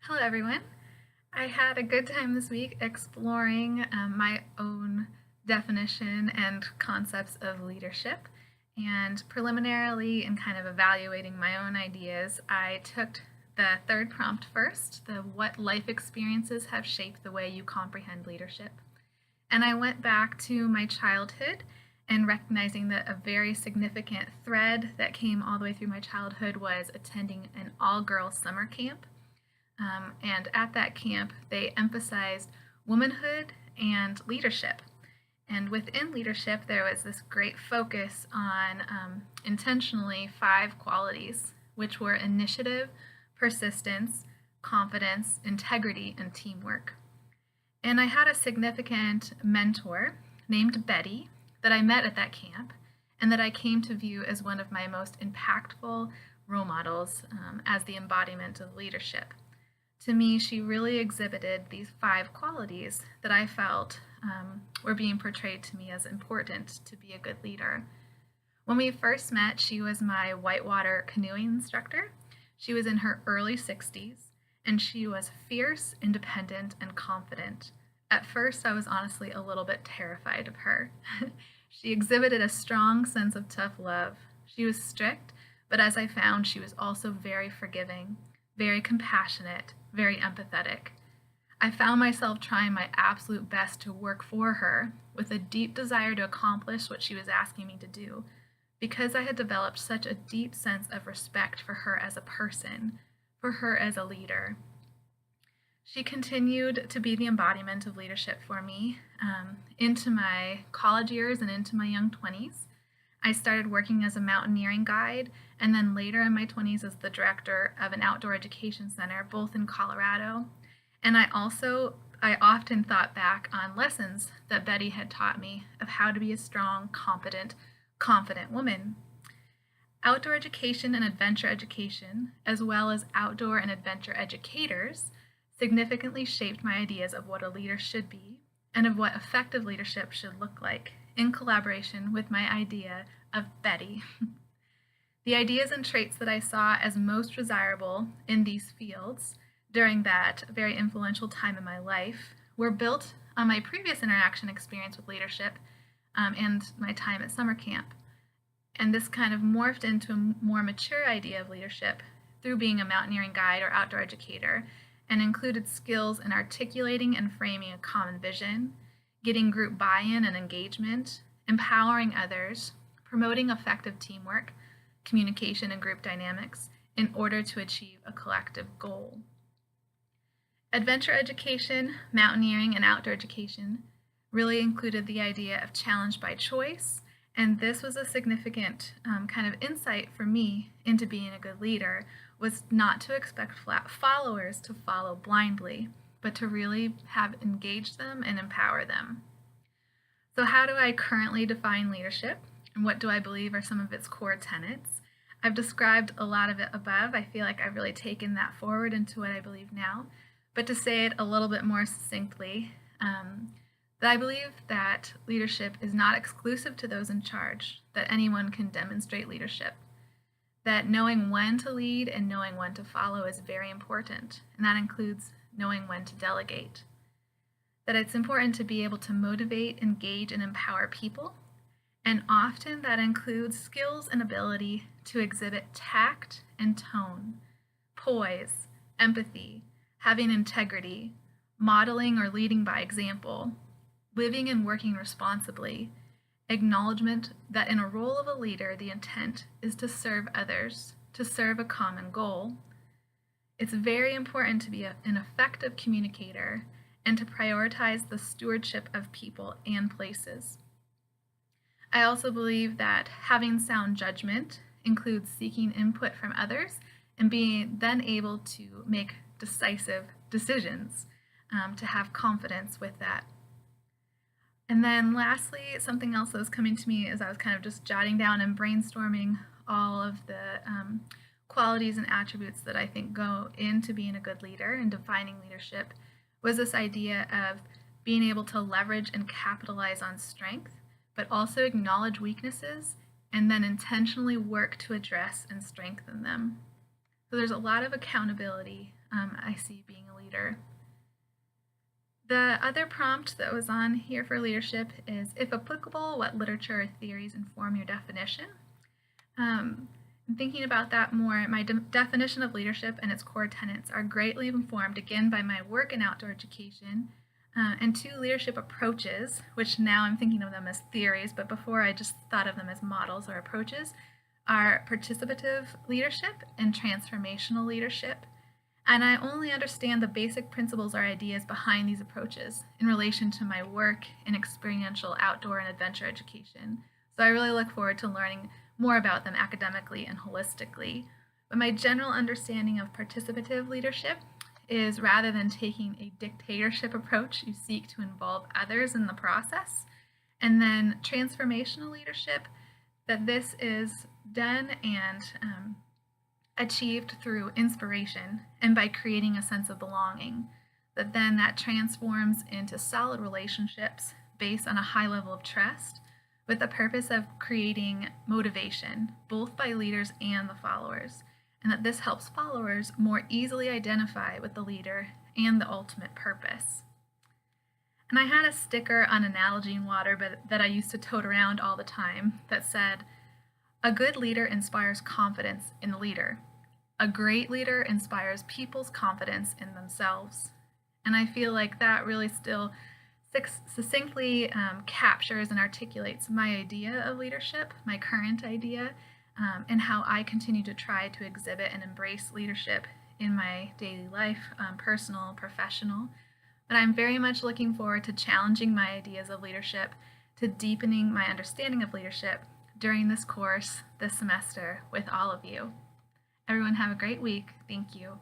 Hello, everyone. I had a good time this week exploring my own definition and concepts of leadership. And preliminarily, in kind of evaluating my own ideas, I took the third prompt first, the what life experiences have shaped the way you comprehend leadership. And I went back to my childhood and recognizing that a very significant thread that came all the way through my childhood was attending an all girls summer camp. And at that camp, they emphasized womanhood and leadership. And within leadership, there was this great focus on intentionally 5 qualities, which were initiative, persistence, confidence, integrity, and teamwork. And I had a significant mentor named Betty that I met at that camp and that I came to view as one of my most impactful role models as the embodiment of leadership. To me, she really exhibited these 5 qualities that I felt were being portrayed to me as important to be a good leader. When we first met, she was my whitewater canoeing instructor. She was in her early 60s, and she was fierce, independent, and confident. At first, I was honestly a little bit terrified of her. She exhibited a strong sense of tough love. She was strict, but as I found, she was also very forgiving, very compassionate, very empathetic. I found myself trying my absolute best to work for her with a deep desire to accomplish what she was asking me to do because I had developed such a deep sense of respect for her as a person, for her as a leader. She continued to be the embodiment of leadership for me into my college years and into my young 20s. I started working as a mountaineering guide, and then later in my 20s as the director of an outdoor education center, both in Colorado. And I often thought back on lessons that Betty had taught me of how to be a strong, competent, confident woman. Outdoor education and adventure education, as well as outdoor and adventure educators, significantly shaped my ideas of what a leader should be and of what effective leadership should look like in collaboration with my idea of Betty. The ideas and traits that I saw as most desirable in these fields during that very influential time in my life were built on my previous interaction experience with leadership and my time at summer camp. And this kind of morphed into a more mature idea of leadership through being a mountaineering guide or outdoor educator and included skills in articulating and framing a common vision, getting group buy-in and engagement, empowering others, promoting effective teamwork, communication, and group dynamics in order to achieve a collective goal. Adventure education, mountaineering, and outdoor education really included the idea of challenge by choice, and this was a significant kind of insight for me into being a good leader, was not to expect followers to follow blindly, but to really have engaged them and empower them. So how do I currently define leadership, and what do I believe are some of its core tenets? I've described a lot of it above. I feel like I've really taken that forward into what I believe now. But to say it a little bit more succinctly, that I believe that leadership is not exclusive to those in charge, that anyone can demonstrate leadership, that knowing when to lead and knowing when to follow is very important, and that includes knowing when to delegate, that it's important to be able to motivate, engage, and empower people, and often that includes skills and ability to exhibit tact and tone, poise, empathy, having integrity, modeling or leading by example, living and working responsibly, acknowledgement that in a role of a leader, the intent is to serve others, to serve a common goal. It's very important to be an effective communicator and to prioritize the stewardship of people and places. I also believe that having sound judgment includes seeking input from others and being then able to make decisive decisions, to have confidence with that. And then lastly, something else that was coming to me as I was kind of just jotting down and brainstorming all of the qualities and attributes that I think go into being a good leader and defining leadership was this idea of being able to leverage and capitalize on strength, but also acknowledge weaknesses and then intentionally work to address and strengthen them. So there's a lot of accountability I see being a leader. The other prompt that was on here for leadership is, if applicable, what literature or theories inform your definition? Thinking about that more, my definition of leadership and its core tenets are greatly informed, again, by my work in outdoor education, and two leadership approaches, which now I'm thinking of them as theories, but before I just thought of them as models or approaches, are participative leadership and transformational leadership. And I only understand the basic principles or ideas behind these approaches in relation to my work in experiential outdoor and adventure education. So I really look forward to learning more about them academically and holistically. But my general understanding of participative leadership is, rather than taking a dictatorship approach, you seek to involve others in the process. And then transformational leadership, that this is done and achieved through inspiration and by creating a sense of belonging, that then that transforms into solid relationships based on a high level of trust, with the purpose of creating motivation, both by leaders and the followers, and that this helps followers more easily identify with the leader and the ultimate purpose. And I had a sticker on Analogy in Water that I used to tote around all the time that said, "A good leader inspires confidence in the leader. A great leader inspires people's confidence in themselves." And I feel like that really still succinctly captures and articulates my idea of leadership, my current idea, and how I continue to try to exhibit and embrace leadership in my daily life, personal, professional. But I'm very much looking forward to challenging my ideas of leadership, to deepening my understanding of leadership during this course, this semester, with all of you. Everyone have a great week. Thank you.